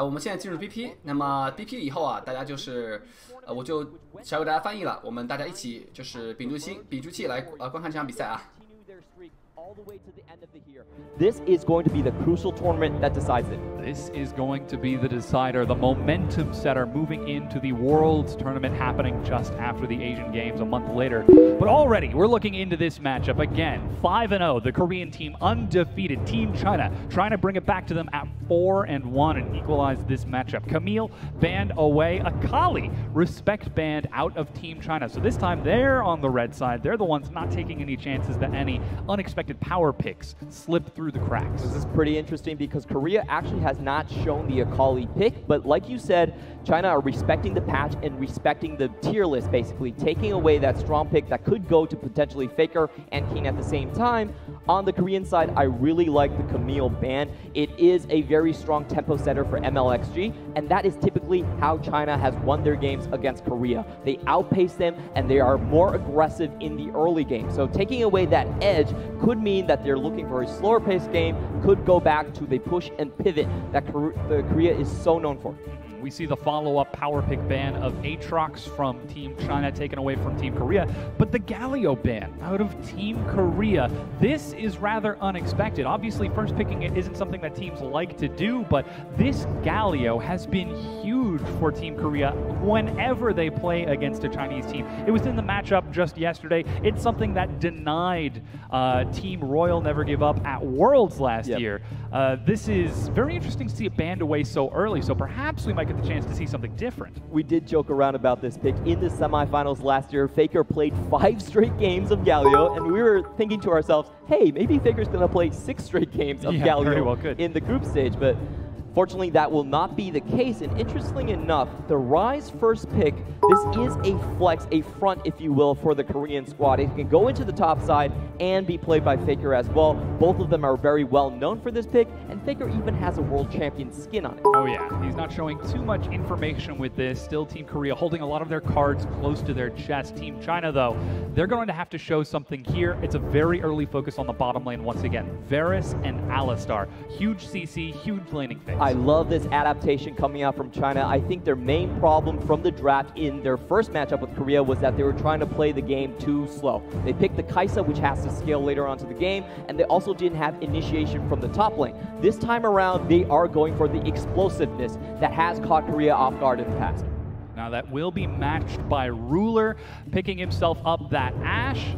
我们现在进入 BP， 那么 BP 以后啊，大家就是我就稍微给大家翻译了，我们大家一起就是屏住气来观看这场比赛啊。 all the way to the end of the year. This is going to be the crucial tournament that decides it. This is going to be the decider, the momentum setter moving into the Worlds tournament happening just after the Asian Games a month later. But already, we're looking into this matchup again. 5-0, the Korean team undefeated. Team China trying to bring it back to them at 4-1 and equalize this matchup. Camille banned away. Akali, respect banned out of Team China. So this time they're on the red side. They're the ones not taking any chances that any unexpected power picks slip through the cracks. This is pretty interesting because Korea actually has not shown the Akali pick, but like you said, China are respecting the patch and respecting the tier list, basically taking away that strong pick that could go to potentially Faker and King at the same time. On the Korean side, I really like the Camille ban. It is a very strong tempo setter for MLXG, and that is typically how China has won their games against Korea. They outpace them, and they are more aggressive in the early game. So taking away that edge could mean that they're looking for a slower paced game, could go back to the push and pivot that Korea is so known for. We see the follow-up power pick ban of Aatrox from Team China taken away from Team Korea, but the Galio ban out of Team Korea, this is rather unexpected. Obviously, first picking it isn't something that teams like to do, but this Galio has been huge for Team Korea whenever they play against a Chinese team. It was in the matchup just yesterday. It's something that denied Team Royal Never Give Up at Worlds last year. This is very interesting to see it banned away so early, so perhaps we might get the chance to see something different. We did joke around about this pick. In the semifinals last year, Faker played 5 straight games of Galio, and we were thinking to ourselves, hey, maybe Faker's going to play 6 straight games of Galio in the group stage, but fortunately, that will not be the case, and interestingly enough, the Rise first pick, this is a flex, a front, if you will, for the Korean squad. It can go into the top side and be played by Faker as well. Both of them are very well known for this pick, and Faker even has a world champion skin on it. Oh yeah, he's not showing too much information with this. Still Team Korea holding a lot of their cards close to their chest. Team China, though, they're going to have to show something here. It's a very early focus on the bottom lane once again. Varus and Alistar. Huge CC, huge laning phase. I love this adaptation coming out from China. I think their main problem from the draft in their first matchup with Korea was that they were trying to play the game too slow. They picked the Kai'Sa, which has to scale later on to the game, and they also didn't have initiation from the top lane. This time around, they are going for the explosiveness that has caught Korea off guard in the past. Now that will be matched by Ruler, picking himself up that Ashe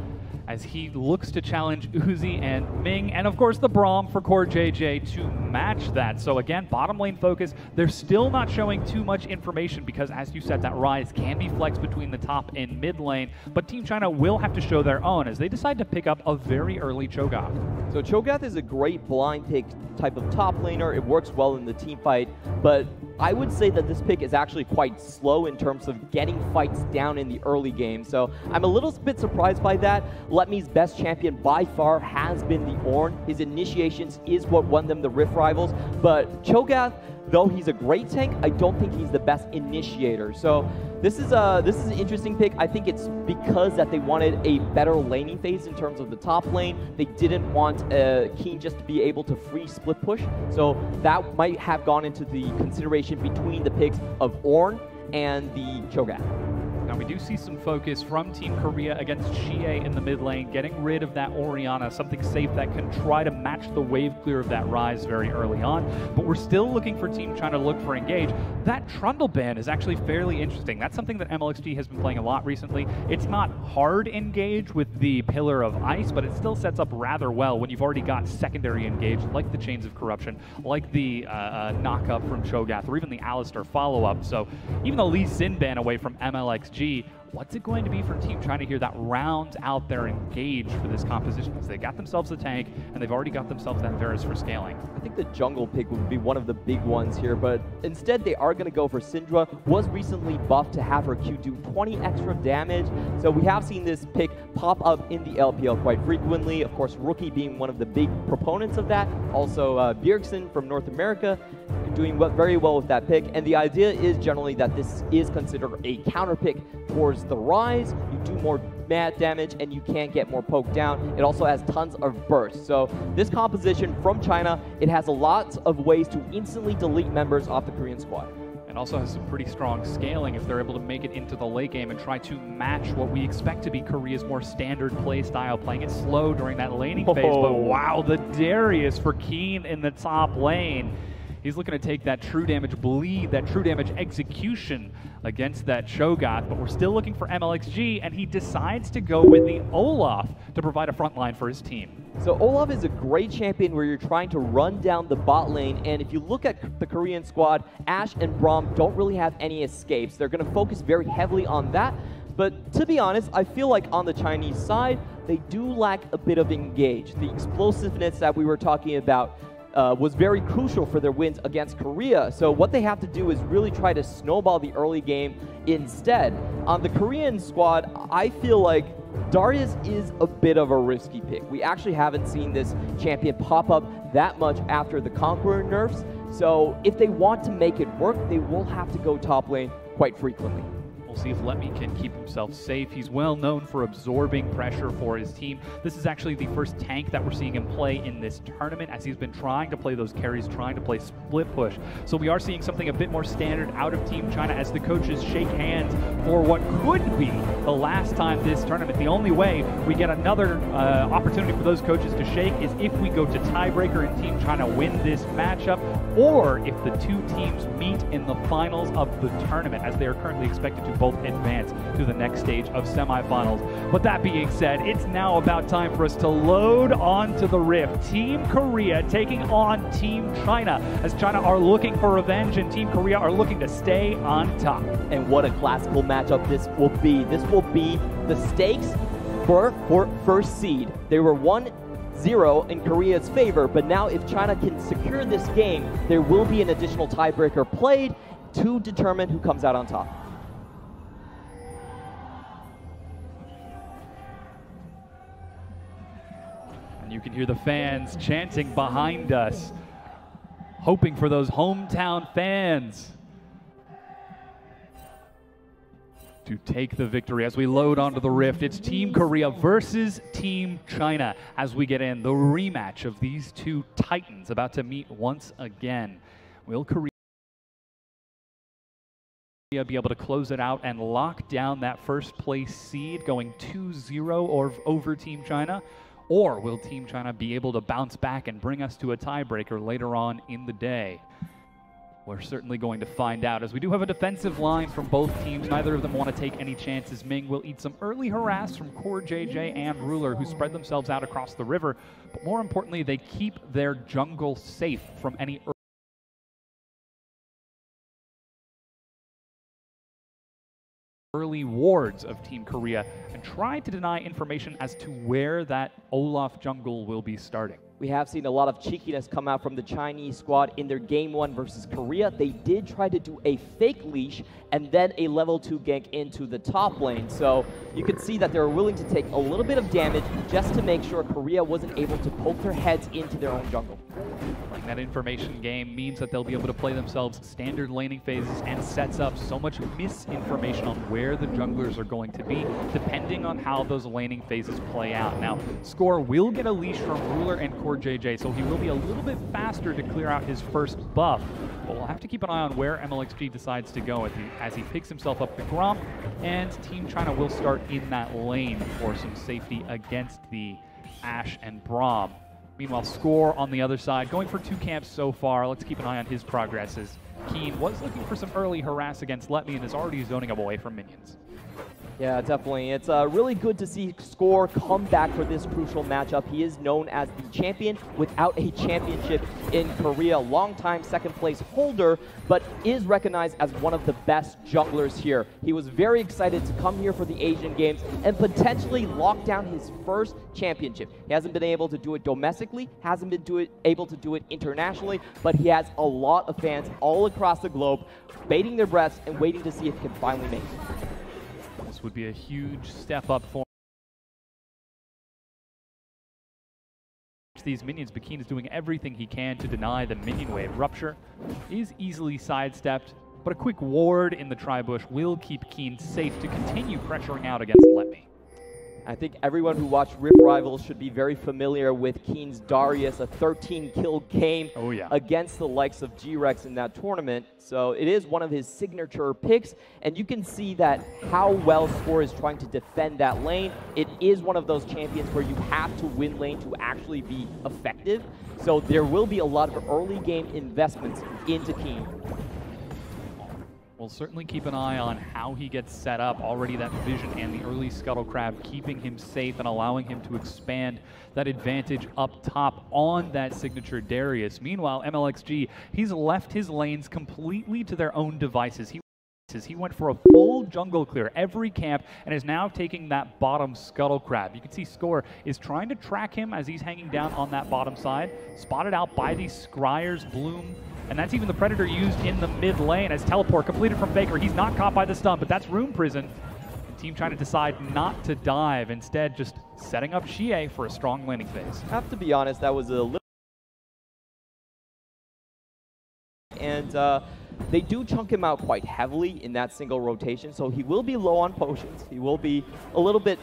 as he looks to challenge Uzi and Ming, and of course the Braum for KOR JJ to match that. So again, bottom lane focus. They're still not showing too much information because, as you said, that Rise can be flexed between the top and mid lane, but Team China will have to show their own as they decide to pick up a very early Cho'Gath. So Cho'Gath is a great blind pick type of top laner. It works well in the team fight, but I would say that this pick is actually quite slow in terms of getting fights down in the early game. So I'm a little bit surprised by that. Letme's best champion by far has been the Ornn. His initiations is what won them the Rift Rivals, but Cho'Gath, though he's a great tank, I don't think he's the best initiator. So this is an interesting pick. I think it's because that they wanted a better laning phase in terms of the top lane. They didn't want Keen just to be able to free split push. So that might have gone into the consideration between the picks of Ornn and the Cho'Gath. Now we do see some focus from Team Korea against Xie in the mid lane, getting rid of that Orianna, something safe that can try to match the wave clear of that Rise very early on. But we're still looking for Team China to look for engage. That Trundle ban is actually fairly interesting. That's something that MLXG has been playing a lot recently. It's not hard engage with the Pillar of Ice, but it still sets up rather well when you've already got secondary engage, like the Chains of Corruption, like the knock-up from Cho'Gath, or even the Alistar follow-up. So even the Lee Sin ban away from MLXG, what's it going to be for Team China here that rounds out their engage for this composition? Because they got themselves a tank, and they've already got themselves that Varus for scaling. I think the jungle pick would be one of the big ones here, but instead they are going to go for Syndra. Was recently buffed to have her Q do 20 extra damage, so we have seen this pick pop up in the LPL quite frequently. Of course, Rookie being one of the big proponents of that. Also, Bjergsen from North America doing very well with that pick, and the idea is generally that this is considered a counter pick towards the Rise. You do more mad damage and you can't get more poked down. It also has tons of burst. So this composition from China, it has a lot of ways to instantly delete members off the Korean squad. And also has some pretty strong scaling if they're able to make it into the late game and try to match what we expect to be Korea's more standard play style, playing it slow during that laning phase. But wow, the Darius for Keen in the top lane. He's looking to take that true damage bleed, that true damage execution against that Shogoth, but we're still looking for MLXG, and he decides to go with the Olaf to provide a front line for his team. So Olaf is a great champion where you're trying to run down the bot lane, and if you look at the Korean squad, Ashe and Braum don't really have any escapes. They're going to focus very heavily on that, but to be honest, I feel like on the Chinese side, they do lack a bit of engage. The explosiveness that we were talking about was very crucial for their wins against Korea. So what they have to do is really try to snowball the early game instead. On the Korean squad, I feel like Darius is a bit of a risky pick. We actually haven't seen this champion pop up that much after the Conqueror nerfs. So if they want to make it work, they will have to go top lane quite frequently. We'll see if Letme can keep himself safe. He's well known for absorbing pressure for his team. This is actually the first tank that we're seeing him play in this tournament, as he's been trying to play those carries, trying to play split push. So we are seeing something a bit more standard out of Team China as the coaches shake hands for what could be the last time this tournament. The only way we get another opportunity for those coaches to shake is if we go to tiebreaker and Team China win this matchup, or if the two teams meet in the finals of the tournament, as they are currently expected to both advance to the next stage of semifinals. But that being said, it's now about time for us to load onto the Rift. Team Korea taking on Team China, as China are looking for revenge and Team Korea are looking to stay on top. And what a classical matchup this will be. This will be the stakes for first seed. They were 1-0 in Korea's favor, but now if China can secure this game, there will be an additional tiebreaker played to determine who comes out on top. You can hear the fans chanting behind us, hoping for those hometown fans to take the victory as we load onto the Rift. It's Team Korea versus Team China as we get in the rematch of these two titans about to meet once again. Will Korea be able to close it out and lock down that first place seed, going 2-0 or over Team China? Or will Team China be able to bounce back and bring us to a tiebreaker later on in the day? We're certainly going to find out, as we do have a defensive line from both teams. Neither of them want to take any chances. Ming will eat some early harass from KOR JJ and Ruler, who spread themselves out across the river. But more importantly, they keep their jungle safe from any early wards of Team Korea and try to deny information as to where that Olaf jungle will be starting. We have seen a lot of cheekiness come out from the Chinese squad in their game 1 versus Korea. They did try to do a fake leash and then a level 2 gank into the top lane. So you could see that they were willing to take a little bit of damage just to make sure Korea wasn't able to poke their heads into their own jungle. Playing that information game means that they'll be able to play themselves standard laning phases and sets up so much misinformation on where the junglers are going to be, depending on how those laning phases play out. Now, Score will get a leash from Ruler and KOR JJ, so he will be a little bit faster to clear out his first buff. But we'll have to keep an eye on where MLXG decides to go as he picks himself up the Gromp, and Team China will start in that lane for some safety against the Ashe and Braum. Meanwhile, Score on the other side, going for 2 camps so far. Let's keep an eye on his progress, as Keen was looking for some early harass against Letme and is already zoning away from minions. Yeah, definitely. It's really good to see Score come back for this crucial matchup. He is known as the champion without a championship in Korea, longtime second place holder, but is recognized as one of the best junglers here. He was very excited to come here for the Asian Games and potentially lock down his first championship. He hasn't been able to do it domestically, hasn't been able to do it internationally, but he has a lot of fans all across the globe bating their breaths and waiting to see if he can finally make it. This would be a huge step up for these minions, but Keen is doing everything he can to deny the minion wave. Rupture is easily sidestepped, but a quick ward in the tri-bush will keep Keen safe to continue pressuring out against Letme. I think everyone who watched Rift Rivals should be very familiar with Keen's Darius, a 13-kill game against the likes of G-Rex in that tournament. So it is one of his signature picks, and you can see that how well Score is trying to defend that lane. It is one of those champions where you have to win lane to actually be effective. So there will be a lot of early game investments into Keen. We'll certainly keep an eye on how he gets set up. Already that vision and the early Scuttle Crab keeping him safe and allowing him to expand that advantage up top on that signature Darius. Meanwhile, MLXG, he's left his lanes completely to their own devices. He went for a full jungle clear every camp and is now taking that bottom Scuttle Crab. You can see Score is trying to track him as he's hanging down on that bottom side, spotted out by these Scryers, Bloom, and that's even the Predator used in the mid lane as teleport completed from Faker. He's not caught by the stun, but that's Rune Prison. The team trying to decide not to dive, instead just setting up Xie for a strong laning phase. I have to be honest, that was a little... And they do chunk him out quite heavily in that single rotation, so he will be low on potions. He will be a little bit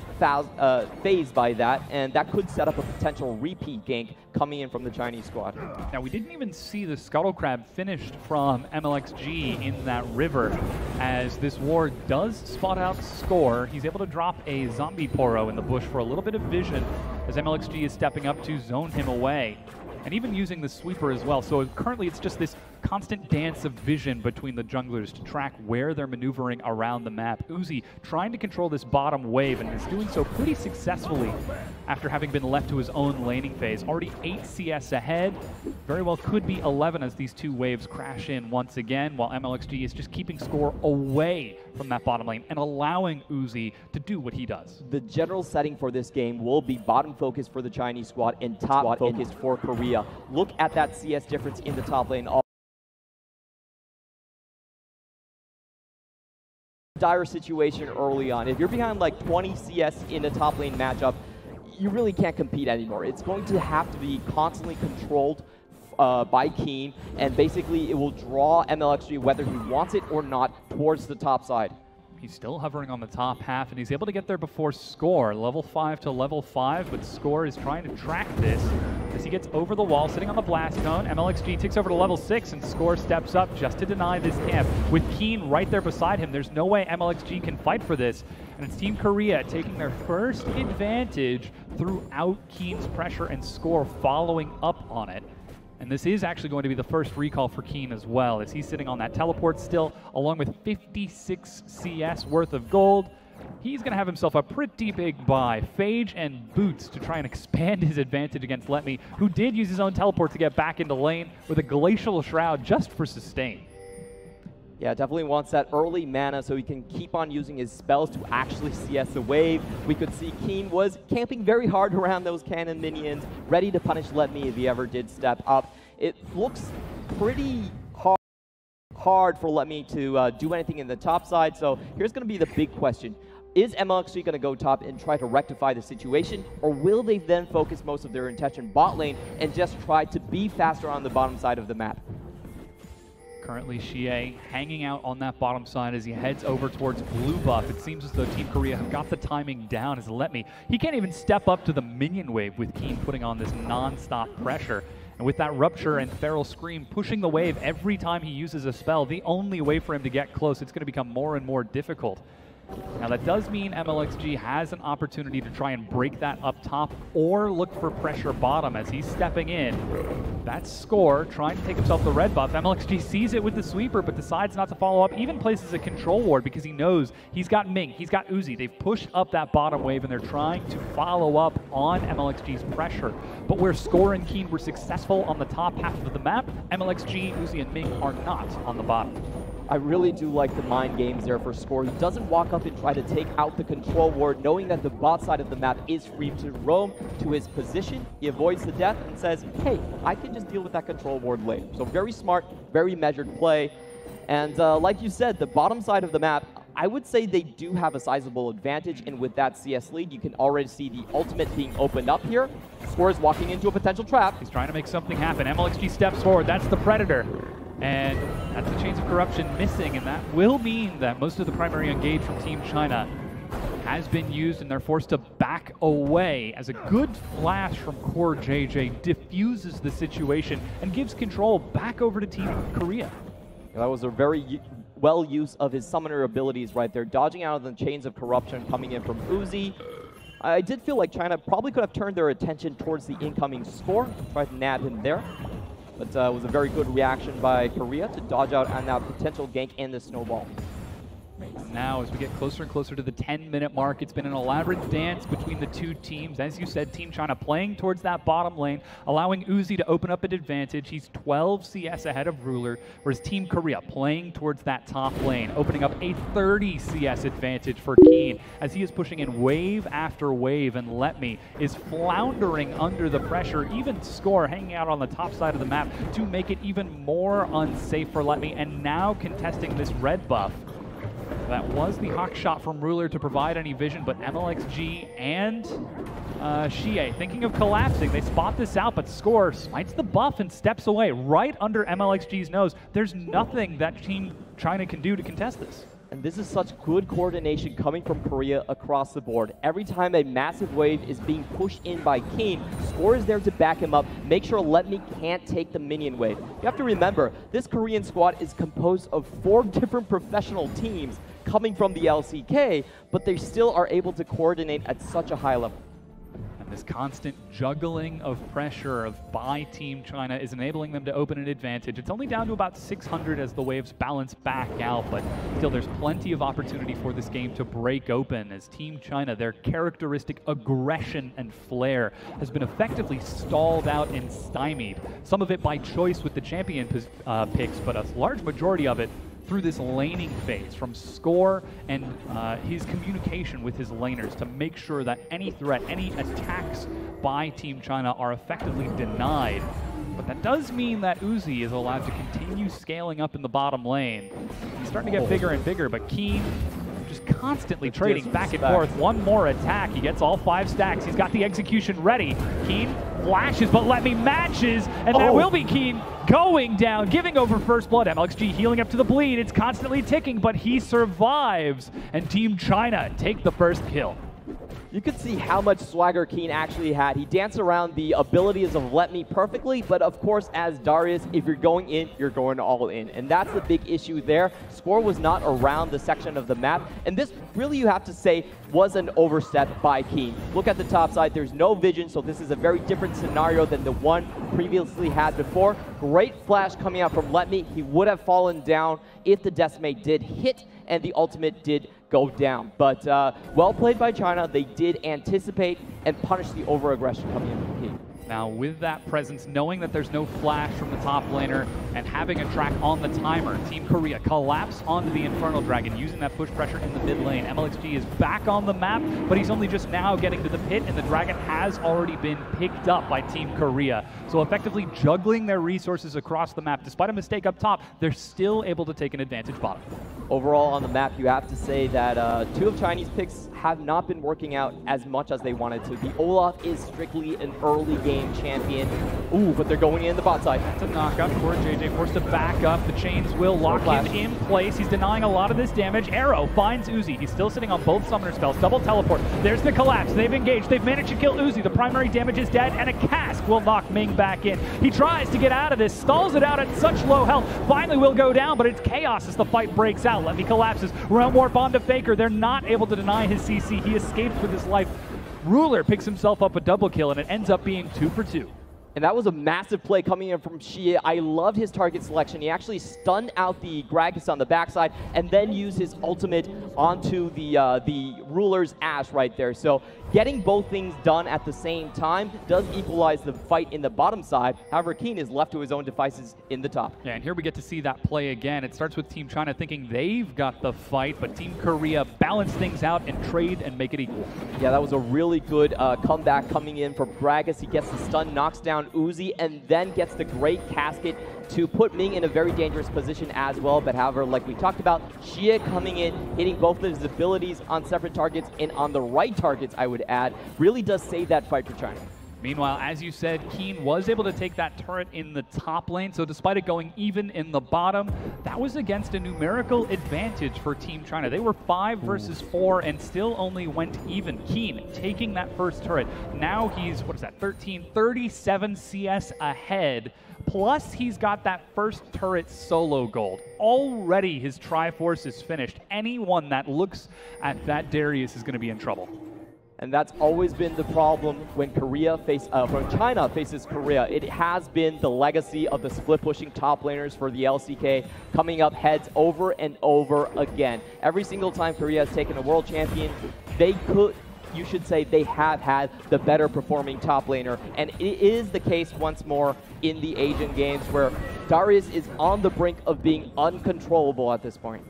phased by that, and that could set up a potential repeat gank coming in from the Chinese squad. Now, we didn't even see the Scuttle Crab finished from MLXG in that river, as this ward does spot out Score. He's able to drop a zombie Poro in the bush for a little bit of vision, as MLXG is stepping up to zone him away, and even using the sweeper as well. So currently it's just this constant dance of vision between the junglers to track where they're maneuvering around the map. Uzi trying to control this bottom wave, and is doing so pretty successfully after having been left to his own laning phase. Already 8 CS ahead, very well could be 11 as these two waves crash in once again, while MLXG is just keeping Score away from that bottom lane and allowing Uzi to do what he does. The general setting for this game will be bottom focus for the Chinese squad and top focus for Korea. Look at that CS difference in the top lane. Dire situation early on. If you're behind like 20 CS in a top lane matchup, you really can't compete anymore. It's going to have to be constantly controlled by Keen, and basically it will draw MLXG, whether he wants it or not, towards the top side. He's still hovering on the top half, and he's able to get there before Score. Level 5 to level 5, but Score is trying to track this as he gets over the wall, sitting on the blast cone. MLXG takes over to level 6, and Score steps up just to deny this camp. With Keen right there beside him, there's no way MLXG can fight for this. And it's Team Korea taking their first advantage throughout Keen's pressure, and Score following up on it. And this is actually going to be the first recall for Keen as well, as he's sitting on that teleport still, along with 56 CS worth of gold. He's going to have himself a pretty big buy. Phage and Boots to try and expand his advantage against Letme, who did use his own teleport to get back into lane with a Glacial Shroud just for sustain. Yeah, definitely wants that early mana so he can keep on using his spells to actually CS the wave. We could see Keen was camping very hard around those cannon minions, ready to punish Letme if he ever did step up. It looks pretty hard for Letme to do anything in the top side, so here's going to be the big question. Is MLXG going to go top and try to rectify the situation, or will they then focus most of their attention bot lane and just try to be faster on the bottom side of the map? Currently, Xie hanging out on that bottom side as he heads over towards blue buff. It seems as though Team Korea have got the timing down as Letme. He can't even step up to the minion wave with Keen putting on this non-stop pressure. And with that Rupture and Feral Scream pushing the wave every time he uses a spell, the only way for him to get close, it's going to become more and more difficult. Now that does mean MLXG has an opportunity to try and break that up top or look for pressure bottom as he's stepping in. That's Score trying to take himself the red buff. MLXG sees it with the sweeper but decides not to follow up, even places a control ward because he knows he's got Ming, he's got Uzi. They've pushed up that bottom wave and they're trying to follow up on MLXG's pressure. But where Score and Keen were successful on the top half of the map, MLXG, Uzi, and Ming are not on the bottom. I really do like the mind games there for Score. He doesn't walk up and try to take out the control ward, knowing that the bot side of the map is free to roam to his position. He avoids the death and says, hey, I can just deal with that control ward later. So very smart, very measured play. And like you said, the bottom side of the map, I would say they do have a sizable advantage, and with that CS lead, you can already see the ultimate being opened up here. Score is walking into a potential trap. He's trying to make something happen. MLXG steps forward. That's the Predator. And that's the Chains of Corruption missing, and that will mean that most of the primary engage from Team China has been used, and they're forced to back away as a good flash from KOR JJ diffuses the situation and gives control back over to Team Korea. Yeah, that was a very well use of his summoner abilities right there, dodging out of the chains of corruption coming in from Uzi. I did feel like China probably could have turned their attention towards the incoming score, tried to nab him there. But it was a very good reaction by Korea to dodge out on that potential gank and the snowball. Now, as we get closer and closer to the 10-minute mark, it's been an elaborate dance between the two teams. As you said, Team China playing towards that bottom lane, allowing Uzi to open up an advantage. He's 12 CS ahead of Ruler, whereas Team Korea playing towards that top lane, opening up a 30 CS advantage for Keen, as he is pushing in wave after wave, and Letme is floundering under the pressure, even Score hanging out on the top side of the map to make it even more unsafe for Letme, and now contesting this red buff. That was the hawk shot from Ruler to provide any vision, but MLXG and Xie thinking of collapsing. They spot this out, but Score smites the buff and steps away right under MLXG's nose. There's nothing that Team China can do to contest this. And this is such good coordination coming from Korea across the board. Every time a massive wave is being pushed in by Keen, Score is there to back him up, make sure Letme can't take the minion wave. You have to remember, this Korean squad is composed of 4 different professional teams coming from the LCK, but they still are able to coordinate at such a high level. And this constant juggling of pressure by Team China is enabling them to open an advantage. It's only down to about 600 as the waves balance back out, but still there's plenty of opportunity for this game to break open as Team China, their characteristic aggression and flair, has been effectively stalled out and stymied. Some of it by choice with the champion picks, but a large majority of it through this laning phase from Score and his communication with his laners to make sure that any threat, any attacks by Team China are effectively denied. But that does mean that Uzi is allowed to continue scaling up in the bottom lane. He's starting to get bigger and bigger, but Keen just constantly trading back and forth. One more attack. He gets all 5 stacks. He's got the execution ready. Keen flashes, but Letme matches, and that will be Keen going down, giving over first blood. MLXG healing up to the bleed. It's constantly ticking, but he survives, and Team China take the first kill. You could see how much swagger Keen actually had. He danced around the abilities of Letme perfectly, but of course, as Darius, if you're going in, you're going all in. And that's the big issue there. Score was not around the section of the map, and this really, you have to say, was an overstep by Keen. Look at the top side, there's no vision, so this is a very different scenario than the one previously had before. Great flash coming out from Letme. He would have fallen down if the decimate did hit and the ultimate did go down. But well played by China. They did anticipate and punish the over-aggression coming in from Keen. Now with that presence, knowing that there's no flash from the top laner and having a track on the timer, Team Korea collapse onto the Infernal Dragon using that push pressure in the mid lane. MLXG is back on the map, but he's only just now getting to the pit, and the Dragon has already been picked up by Team Korea. So effectively juggling their resources across the map. Despite a mistake up top, they're still able to take an advantage bottom. Overall on the map, you have to say that 2 of Chinese picks have not been working out as much as they wanted to. The Olaf is strictly an early game champion. Ooh, but they're going in the bot side. That's a knockup. KOR JJ forced to back up. The chains will lock him in place. He's denying a lot of this damage. Arrow finds Uzi. He's still sitting on both summoner spells. Double teleport. There's the collapse. They've engaged. They've managed to kill Uzi. The primary damage is dead, and a cask will knock Ming back in. He tries to get out of this, stalls it out at such low health. Finally will go down, but it's chaos as the fight breaks out. Letme collapses. Realm Warp onto Faker. They're not able to deny his CC. He escapes with his life. Ruler picks himself up a double kill, and it ends up being 2 for 2. And that was a massive play coming in from Xie. I loved his target selection. He actually stunned out the Gragas on the backside and then used his ultimate onto the Ruler's Ash right there. So getting both things done at the same time does equalize the fight in the bottom side. However, Keen is left to his own devices in the top. Yeah, and here we get to see that play again. It starts with Team China thinking they've got the fight, but Team Korea balance things out and trade and make it equal. Yeah, that was a really good comeback coming in from Gragas. He gets the stun, knocks down Uzi, and then gets the great casket to put Ming in a very dangerous position as well. But however, like we talked about, Xie coming in, hitting both of his abilities on separate targets and on the right targets, I would add, really does save that fight for China. Meanwhile, as you said, Keen was able to take that turret in the top lane, so despite it going even in the bottom, that was against a numerical advantage for Team China. They were 5 versus 4 and still only went even. Keen taking that first turret. Now he's, what is that, 37 CS ahead, plus he's got that first turret solo gold. Already his Triforce is finished. Anyone that looks at that Darius is going to be in trouble. And that's always been the problem when when China faces Korea. It has been the legacy of the split-pushing top laners for the LCK coming up heads over and over again. Every single time Korea has taken a world champion, you should say they have had the better performing top laner. And it is the case once more in the Asian games where Darius is on the brink of being uncontrollable at this point.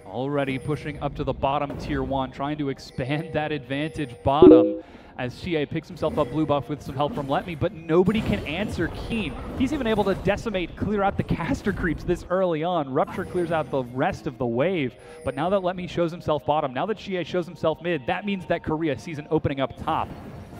Already pushing up to the bottom tier 1, trying to expand that advantage bottom as Xie picks himself up blue buff with some help from Let Me, but nobody can answer Keen. He's even able to clear out the caster creeps this early on. Rupture clears out the rest of the wave, but now that Let Me shows himself bottom, now that Xie shows himself mid, that means that Korea sees an opening up top.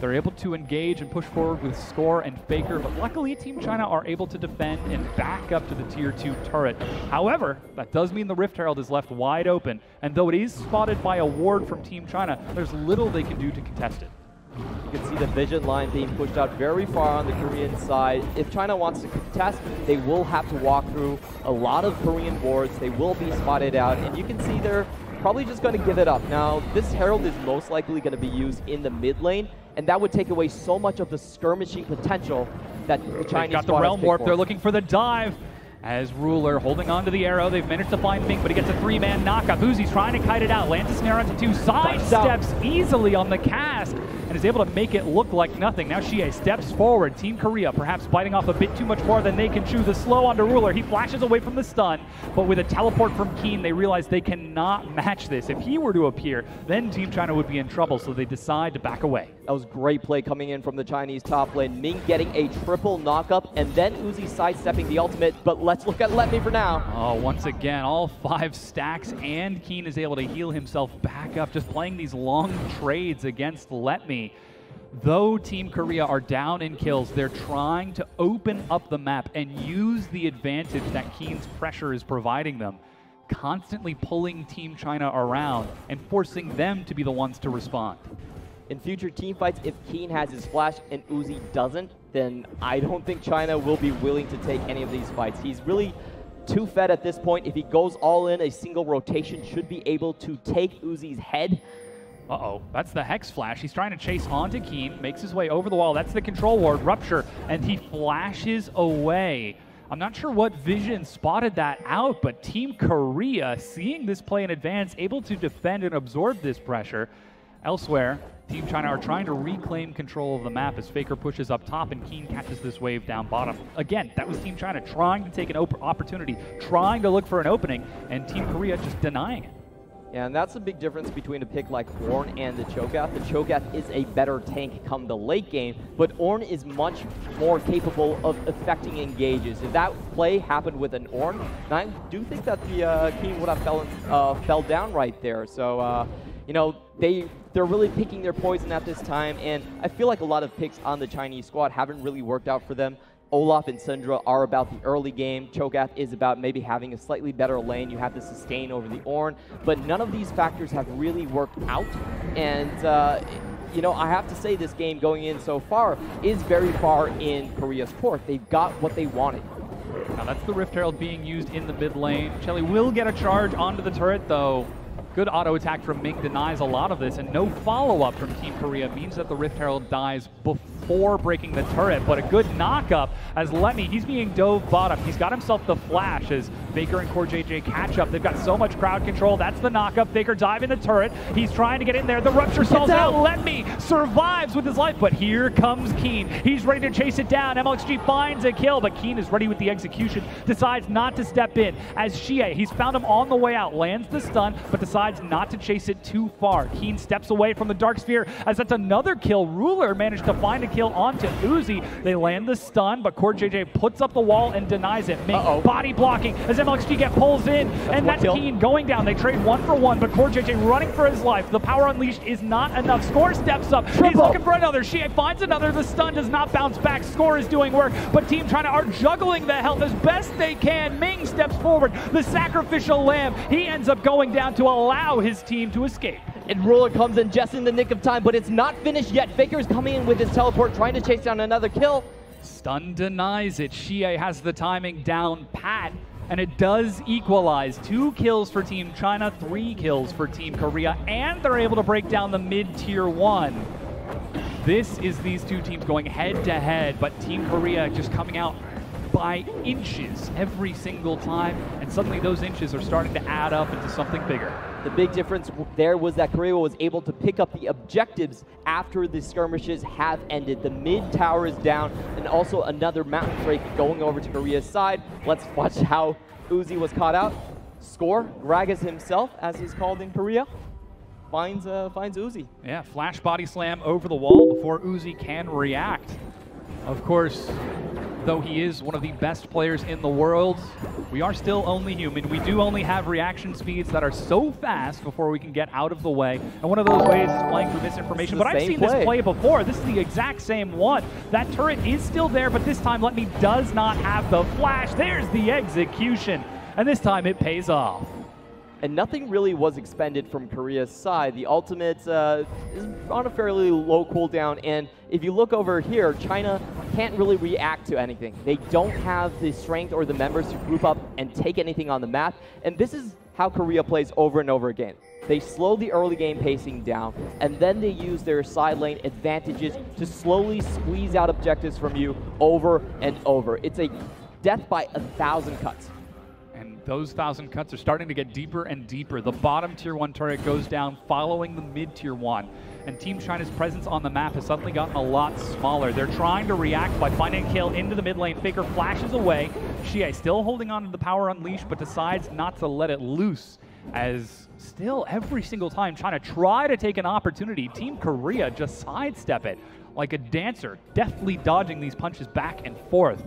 They're able to engage and push forward with Score and Faker, but luckily Team China are able to defend and back up to the tier 2 turret. However, that does mean the Rift Herald is left wide open, and though it is spotted by a ward from Team China, there's little they can do to contest it. You can see the vision line being pushed out very far on the Korean side. If China wants to contest, they will have to walk through a lot of Korean wards. They will be spotted out, and you can see they're probably just going to give it up. Now, this Herald is most likely going to be used in the mid lane, and that would take away so much of the skirmishing potential that the Chinese got the Realm Warp. They're looking for the dive. As Ruler holding on to the arrow, they've managed to find Ming, but he gets a 3-man knockup. Uzi's trying to kite it out, lands a snare onto 2, sidesteps easily on the cast, and is able to make it look like nothing. Now Xie steps forward. Team Korea perhaps biting off a bit too much more than they can chew. The slow onto Ruler. He flashes away from the stun, but with a teleport from Keen, they realize they cannot match this. If he were to appear, then Team China would be in trouble, so they decide to back away. That was great play coming in from the Chinese top lane. Ming getting a triple knockup, and then Uzi sidestepping the ultimate, but let's look at Let Me for now. Oh, once again, all 5 stacks, and Keen is able to heal himself back up, just playing these long trades against Let Me. Though Team Korea are down in kills, they're trying to open up the map and use the advantage that Keen's pressure is providing them, constantly pulling Team China around and forcing them to be the ones to respond. In future team fights, if Keen has his flash and Uzi doesn't, then I don't think China will be willing to take any of these fights. He's really too fed at this point. If he goes all in, a single rotation should be able to take Uzi's head. Uh-oh, that's the Hex Flash. He's trying to chase onto Keen, makes his way over the wall. That's the control ward, Rupture, and he flashes away. I'm not sure what vision spotted that out, but Team Korea, seeing this play in advance, able to defend and absorb this pressure. Elsewhere, Team China are trying to reclaim control of the map as Faker pushes up top and Keen catches this wave down bottom. Again, that was Team China trying to take an opportunity, trying to look for an opening, and Team Korea just denying it. Yeah, and that's a big difference between a pick like Ornn and the Cho'Gath. The Cho'Gath is a better tank come the late game, but Ornn is much more capable of affecting engages. If that play happened with an Ornn, I do think that the Keen would have fell down right there. So, you know, they're really picking their poison at this time, and I feel like a lot of picks on the Chinese squad haven't really worked out for them. Olaf and Syndra are about the early game. Cho'Gath is about maybe having a slightly better lane. You have the sustain over the Ornn, but none of these factors have really worked out. And, you know, I have to say this game going in so far is very far in Korea's court. They've got what they wanted. Now that's the Rift Herald being used in the mid lane. Shelly will get a charge onto the turret, though. Good auto attack from Ming denies a lot of this, and no follow-up from Team Korea means that the Rift Herald dies before breaking the turret, but a good knock-up as Let Me, he's being dove bottom. He's got himself the flash as Faker and KOR CHN catch up. They've got so much crowd control. That's the knock-up. Faker diving the turret. He's trying to get in there. The Rupture stalls out. Let Me survives with his life, but here comes Keen. He's ready to chase it down. MLXG finds a kill, but Keen is ready with the execution, decides not to step in as Xie, he's found him on the way out, lands the stun, but decides not to chase it too far. Keen steps away from the Dark Sphere as that's another kill. Ruler managed to find a kill onto Uzi. They land the stun, but KOR CHN puts up the wall and denies it. Ming body blocking as MLXG get pulls in, and that's Keen going down. They trade 1 for 1, but KOR CHN running for his life. The power unleashed is not enough. Score steps up. He's looking for another. Xie finds another. The stun does not bounce back. Score is doing work, but Team China are juggling the health as best they can. Ming steps forward. The sacrificial lamb. He ends up going down to allow his team to escape. And Ruler comes in just in the nick of time, but it's not finished yet. Faker's coming in with his teleport, trying to chase down another kill. Stun denies it. Xie has the timing down pat, and it does equalize. 2 kills for Team China, 3 kills for Team Korea, and they're able to break down the mid-tier 1. This is these two teams going head-to-head, but Team Korea just coming out by inches every single time, and suddenly those inches are starting to add up into something bigger. The big difference there was that Korea was able to pick up the objectives after the skirmishes have ended. The mid tower is down, and also another mountain break going over to Korea's side. Let's watch how Uzi was caught out. Score, Gragas himself, as he's called in Korea, finds Uzi. Yeah, flash body slam over the wall before Uzi can react. Of course, though he is one of the best players in the world, we are still only human. We do only have reaction speeds that are so fast before we can get out of the way. And one of those ways is playing through misinformation. But I've seen this play before. This is the exact same one. That turret is still there, but this time Let Me does not have the flash. There's the execution. And this time it pays off. And nothing really was expended from Korea's side. The ultimate is on a fairly low cooldown, and if you look over here, China can't really react to anything. They don't have the strength or the members to group up and take anything on the map, and this is how Korea plays over and over again. They slow the early game pacing down, and then they use their side lane advantages to slowly squeeze out objectives from you over and over. It's a death by 1,000 cuts. Those 1,000 cuts are starting to get deeper and deeper. The bottom tier 1 turret goes down following the mid tier 1. And Team China's presence on the map has suddenly gotten a lot smaller. They're trying to react by finding a kill into the mid lane. Faker flashes away. Xie still holding on to the power unleashed, but decides not to let it loose. As still every single time China try to take an opportunity, Team Korea just sidestep it like a dancer, deftly dodging these punches back and forth.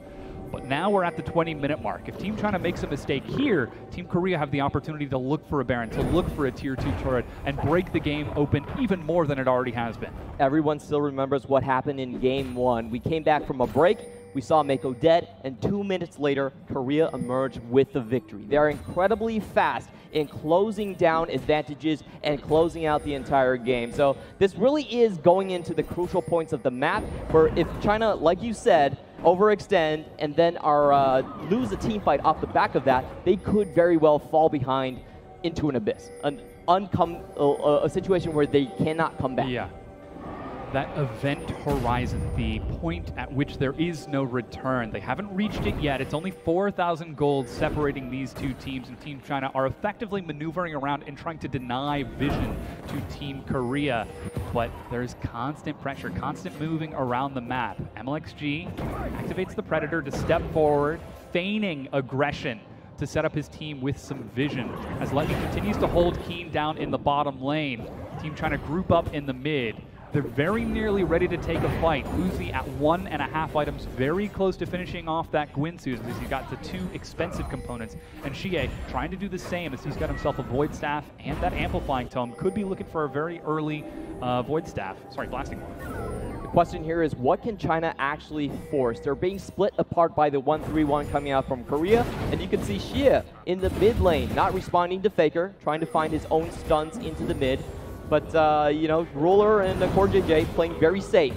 But now we're at the 20-minute mark. If Team China makes a mistake here, Team Korea have the opportunity to look for a Baron, to look for a tier 2 turret, and break the game open even more than it already has been. Everyone still remembers what happened in Game 1. We came back from a break, we saw Mako dead, and 2 minutes later, Korea emerged with the victory. They are incredibly fast in closing down advantages and closing out the entire game. So this really is going into the crucial points of the map, where if China, like you said, overextend and then lose a team fight off the back of that, they could very well fall behind into an abyss, a situation where they cannot come back. Yeah. That event horizon, the point at which there is no return. They haven't reached it yet. It's only 4,000 gold separating these two teams, and Team China are effectively maneuvering around and trying to deny vision to Team Korea. But there's constant pressure, constant moving around the map. MLXG activates the Predator to step forward, feigning aggression to set up his team with some vision. As Let Me continues to hold Keen down in the bottom lane, Team China group up in the mid. They're very nearly ready to take a fight. Uzi at 1.5 items, very close to finishing off that Gwynsu as he got the 2 expensive components. And Xie trying to do the same as he's got himself a Void Staff and that Amplifying Tome. Could be looking for a very early Void Staff. Sorry, Blasting One. The question here is, what can China actually force? They're being split apart by the 1-3-1 coming out from Korea. And you can see Xie in the mid lane, not responding to Faker, trying to find his own stuns into the mid. But, you know, Ruler and KOR CHN playing very safe.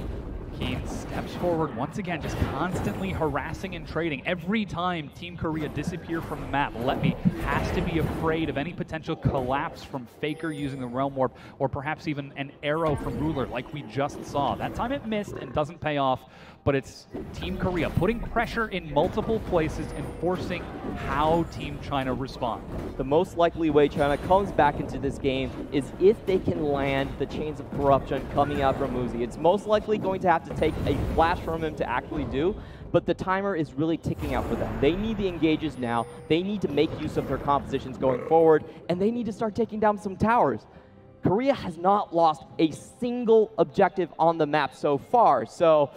Keen steps forward once again, just constantly harassing and trading. Every time Team Korea disappear from the map, Let Me has to be afraid of any potential collapse from Faker using the Realm Warp, or perhaps even an arrow from Ruler like we just saw. That time it missed and doesn't pay off, but it's Team Korea putting pressure in multiple places and forcing how Team China respond. The most likely way China comes back into this game is if they can land the Chains of Corruption coming out from Uzi. It's most likely going to have to take a flash from him to actually do, but the timer is really ticking out for them. They need the engages now, they need to make use of their compositions going forward, and they need to start taking down some towers. Korea has not lost a single objective on the map so far. So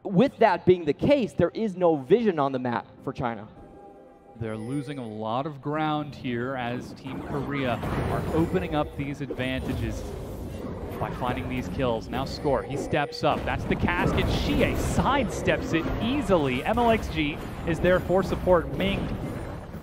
with that being the case, there is no vision on the map for China. They're losing a lot of ground here as Team Korea are opening up these advantages by finding these kills. Now Score, he steps up. That's the casket. Xie sidesteps it easily. MLXG is there for support. Ming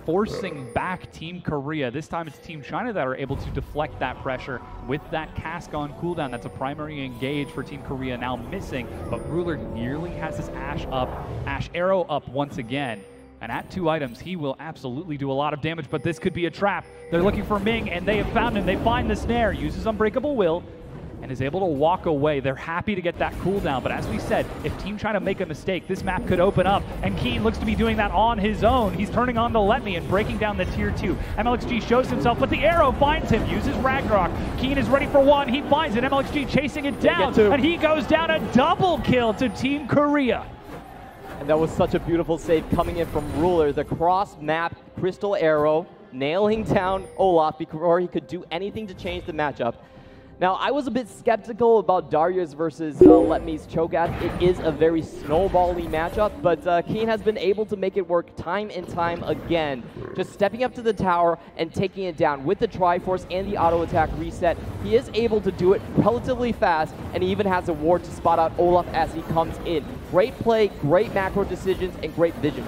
forcing back Team Korea. This time it's Team China that are able to deflect that pressure with that cask on cooldown. That's a primary engage for Team Korea now missing, but Ruler nearly has his Ash arrow up once again. And at 2 items, he will absolutely do a lot of damage, but this could be a trap. They're looking for Ming, and they have found him. They find the snare, uses Unbreakable Will, and is able to walk away. They're happy to get that cooldown, but as we said, if Team China make a mistake, this map could open up, and Keen looks to be doing that on his own. He's turning on the Let Me and breaking down the tier 2. MLXG shows himself, but the arrow finds him, uses Ragnarok. Keen is ready for one, he finds it, MLXG chasing it down, and he goes down. A double kill to Team Korea. And that was such a beautiful save coming in from Ruler. The cross-map Crystal Arrow, nailing down Olaf before he could do anything to change the matchup. Now, I was a bit skeptical about Darius versus Let Me's Cho'Gath. It is a very snowball-y matchup, but Keen has been able to make it work time and time again. Just stepping up to the tower and taking it down with the Triforce and the auto-attack reset. He is able to do it relatively fast, and he even has a ward to spot out Olaf as he comes in. Great play, great macro decisions, and great vision.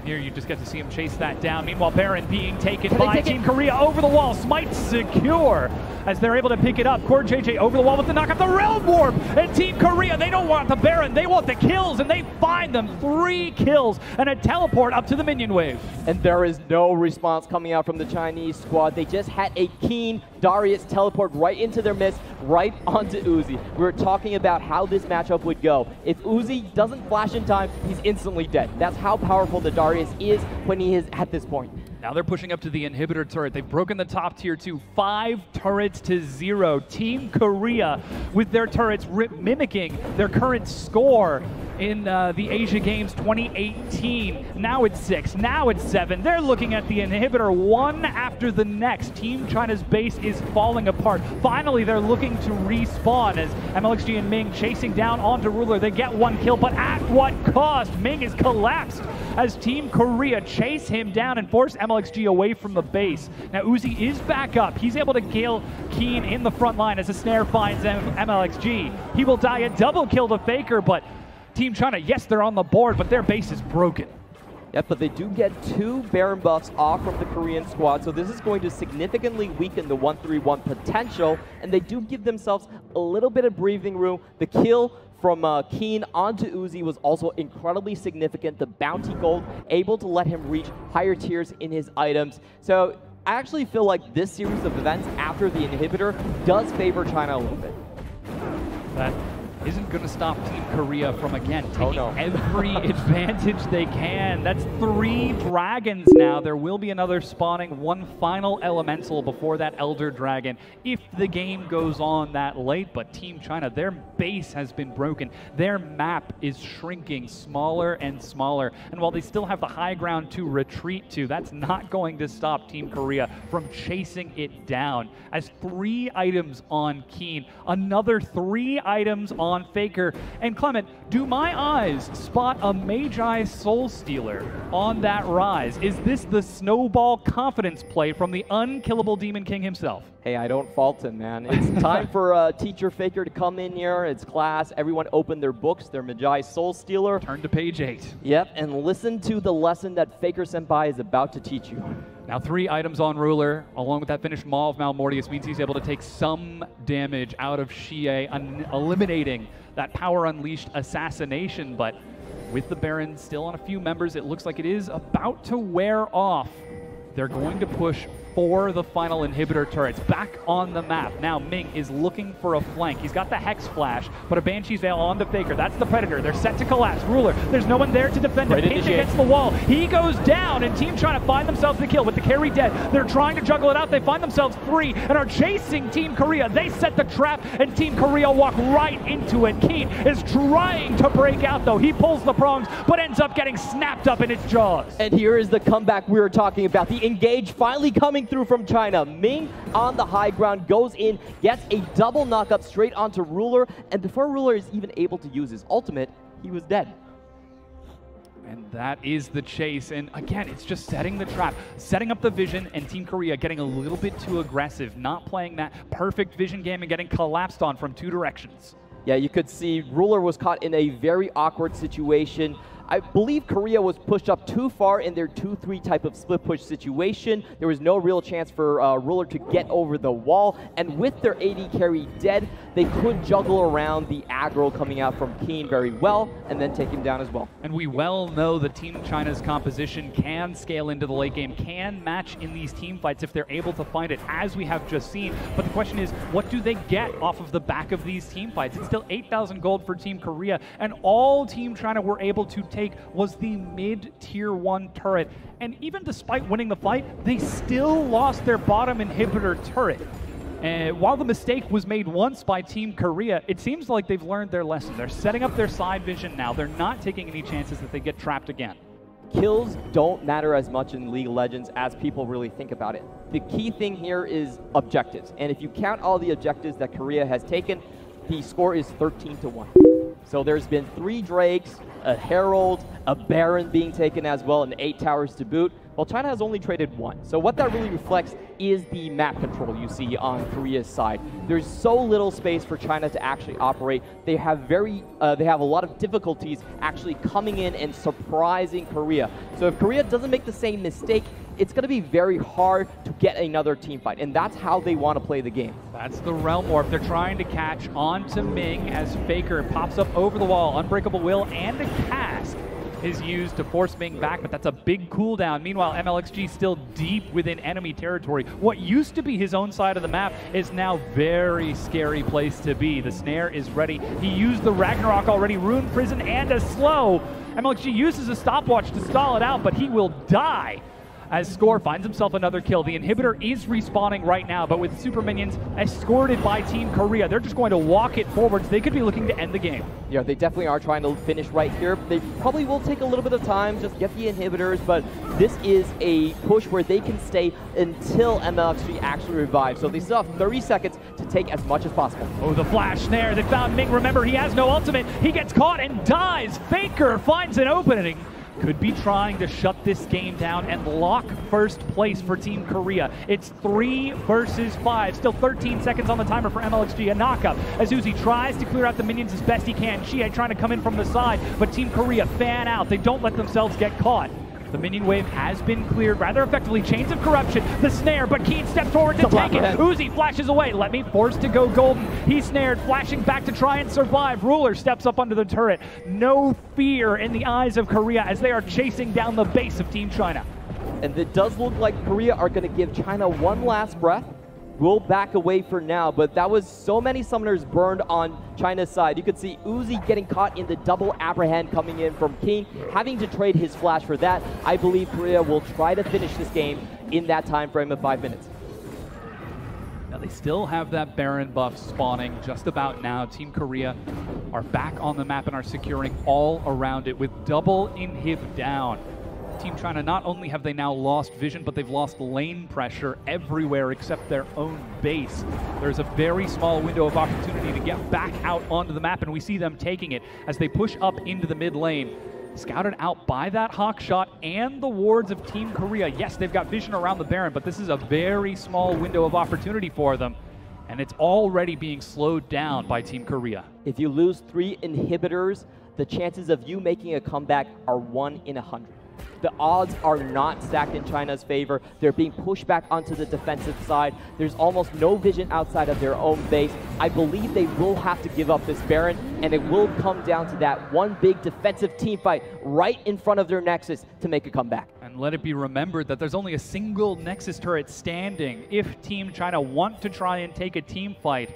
Here you just get to see him chase that down. Meanwhile, Baron being taken by Team Korea over the wall. Smite secure as they're able to pick it up. KOR CHN over the wall with the knockout. The Realm Warp! And Team Korea, they don't want the Baron. They want the kills, and they find them. 3 kills and a teleport up to the minion wave. And there is no response coming out from the Chinese squad. They just had a Keen Darius teleport right into their midst, right onto Uzi. We were talking about how this matchup would go. If Uzi doesn't flash in time, he's instantly dead. That's how powerful the Darius is when he is at this point. Now they're pushing up to the inhibitor turret. They've broken the top tier 2, 5 turrets to 0. Team Korea with their turrets mimicking their current score in the Asia Games 2018. Now it's 6, now it's 7. They're looking at the inhibitor one after the next. Team China's base is falling apart. Finally, they're looking to respawn as MLXG and Ming chasing down onto Ruler. They get 1 kill, but at what cost? Ming is collapsed as Team Korea chase him down and force MLXG away from the base. Now Uzi is back up. He's able to kill Keen in the front line as the snare finds MLXG. He will die a double kill to Faker, but Team China, yes, they're on the board, but their base is broken. Yep, but they do get 2 Baron buffs off from the Korean squad, so this is going to significantly weaken the 1-3-1 potential, and they do give themselves a little bit of breathing room. The kill from Keen onto Uzi was also incredibly significant. The bounty gold able to let him reach higher tiers in his items. So I actually feel like this series of events after the inhibitor does favor China a little bit. That isn't going to stop Team Korea from, again, taking every advantage they can. That's 3 dragons now. There will be another spawning, 1 final elemental before that Elder Dragon if the game goes on that late. But Team China, their base has been broken. Their map is shrinking smaller and smaller. And while they still have the high ground to retreat to, that's not going to stop Team Korea from chasing it down. As 3 items on Keen, another 3 items on Faker. And Clement, do my eyes spot a Magi Soul Stealer on that rise? Is this the snowball confidence play from the unkillable Demon King himself? Hey, I don't fault him, man. It's time for Teacher Faker to come in here. It's class. Everyone open their books, their Magi Soul Stealer. Turn to page 8. Yep, and listen to the lesson that Faker Senpai is about to teach you. Now 3 items on Ruler, along with that finished Maw of Malmortius, means he's able to take some damage out of Xie, eliminating that Power Unleashed assassination. But with the Baron still on a few members, it looks like it is about to wear off. They're going to push for the final inhibitor turrets back on the map. Now Ming is looking for a flank. He's got the Hex Flash, but a Banshee's Veil onto Faker. That's the Predator. They're set to collapse. Ruler, there's no one there to defend him. Pinch against the wall. He goes down, and Team trying to find themselves the kill with the carry dead. They're trying to juggle it out. They find themselves 3 and are chasing Team Korea. They set the trap, and Team Korea walk right into it. Keen is trying to break out, though. He pulls the prongs, but ends up getting snapped up in its jaws. And here is the comeback we were talking about. The engage finally coming through from China. Ming on the high ground goes in, gets a double knockup straight onto Ruler, and before Ruler is even able to use his ultimate, he was dead. And that is the chase, and again, it's just setting the trap, setting up the vision, and Team Korea getting a little bit too aggressive, not playing that perfect vision game and getting collapsed on from two directions. Yeah, you could see Ruler was caught in a very awkward situation. I believe Korea was pushed up too far in their 2-3 type of split push situation. There was no real chance for Ruler to get over the wall. And with their AD carry dead, they could juggle around the aggro coming out from Keen very well and then take him down as well. And we well know that Team China's composition can scale into the late game, can match in these team fights if they're able to find it, as we have just seen. But the question is, what do they get off of the back of these team fights? It's still 8,000 gold for Team Korea, and all Team China were able to take was the mid-tier 1 turret. And even despite winning the fight, they still lost their bottom inhibitor turret. And while the mistake was made once by Team Korea, it seems like they've learned their lesson. They're setting up their side vision now. They're not taking any chances that they get trapped again. Kills don't matter as much in League of Legends as people really think about it. The key thing here is objectives. And if you count all the objectives that Korea has taken, the score is 13-1. So there's been 3 Drakes, a Herald, a Baron being taken as well, and 8 towers to boot. Well, China has only traded 1. So what that really reflects is the map control you see on Korea's side. There's so little space for China to actually operate. They have a lot of difficulties actually coming in and surprising Korea. So if Korea doesn't make the same mistake, it's going to be very hard to get another team fight, and that's how they want to play the game. That's the Realm Warp. They're trying to catch on to Ming as Faker pops up over the wall. Unbreakable Will and a Cask is used to force Ming back, but that's a big cooldown. Meanwhile, MLXG still deep within enemy territory. What used to be his own side of the map is now very scary place to be. The snare is ready. He used the Ragnarok already, Rune Prison, and a slow. MLXG uses a stopwatch to stall it out, but he will die as Score finds himself another kill. The inhibitor is respawning right now, but with super minions escorted by Team Korea, they're just going to walk it forwards. They could be looking to end the game. Yeah, they definitely are trying to finish right here. They probably will take a little bit of time, just get the inhibitors, but this is a push where they can stay until MLXG actually revives. So they still have 30 seconds to take as much as possible. Oh, the flash snare. They found Ming. Remember, he has no ultimate. He gets caught and dies. Faker finds an opening. Could be trying to shut this game down and lock first place for Team Korea. It's 3 versus 5. Still 13 seconds on the timer for MLXG. A knockup as Uzi tries to clear out the minions as best he can. Chie trying to come in from the side, but Team Korea fan out. They don't let themselves get caught. The minion wave has been cleared rather effectively. Chains of Corruption, the snare, but Keen steps forward to take it. Uzi flashes away. Let me forced to go golden. He's snared, flashing back to try and survive. Ruler steps up under the turret. No fear in the eyes of Korea as they are chasing down the base of Team China. And it does look like Korea are going to give China one last breath. We'll back away for now, but that was so many summoners burned on China's side. You could see Uzi getting caught in the double apprehend coming in from King, having to trade his flash for that. I believe Korea will try to finish this game in that time frame of 5 minutes. Now they still have that Baron buff spawning just about now. Team Korea are back on the map and are securing all around it with double inhib down. Team China, not only have they now lost vision, but they've lost lane pressure everywhere except their own base. There's a very small window of opportunity to get back out onto the map, and we see them taking it as they push up into the mid lane. Scouted out by that Hawk shot and the wards of Team Korea. Yes, they've got vision around the Baron, but this is a very small window of opportunity for them, and it's already being slowed down by Team Korea. If you lose 3 inhibitors, the chances of you making a comeback are 1 in 100. The odds are not stacked in China's favor. They're being pushed back onto the defensive side. There's almost no vision outside of their own base. I believe they will have to give up this Baron, and it will come down to that one big defensive team fight right in front of their Nexus to make a comeback. And let it be remembered that there's only a single Nexus turret standing. If Team China want to try and take a team fight,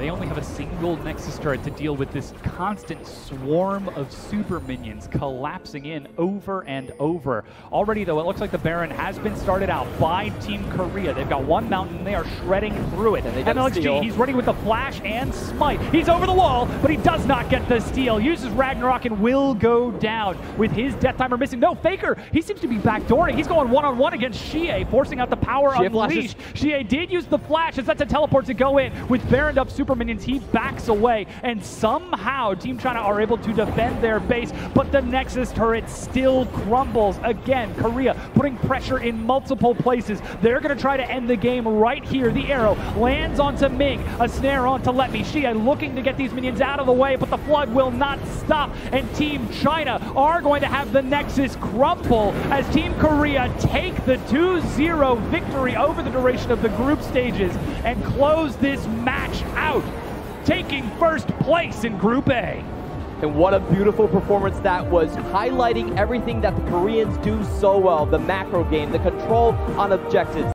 They only have a single Nexus turret to deal with this constant swarm of super minions collapsing in over and over. Already, though, it looks like the Baron has been started out by Team Korea. They've got one mountain. They are shredding through it. And LXG, he's ready with the flash and smite. He's over the wall, but he does not get the steal. Uses Ragnarok and will go down with his death timer missing. No, Faker, he seems to be backdooring. He's going one-on-one against Xie, forcing out the power unleash. Xie did use the flash as that's a teleport to go in. With Baroned up super minions, he backs away, and somehow Team China are able to defend their base, but the Nexus turret still crumbles. Again, Korea putting pressure in multiple places. They're going to try to end the game right here. The arrow lands onto Ming, a snare onto Let Me. Xie looking to get these minions out of the way, but the flood will not stop, and Team China are going to have the Nexus crumble as Team Korea take the 2-0 victory over the duration of the group stages and close this match out, taking first place in Group A. And what a beautiful performance that was, highlighting everything that the Koreans do so well, the macro game, the control on objectives.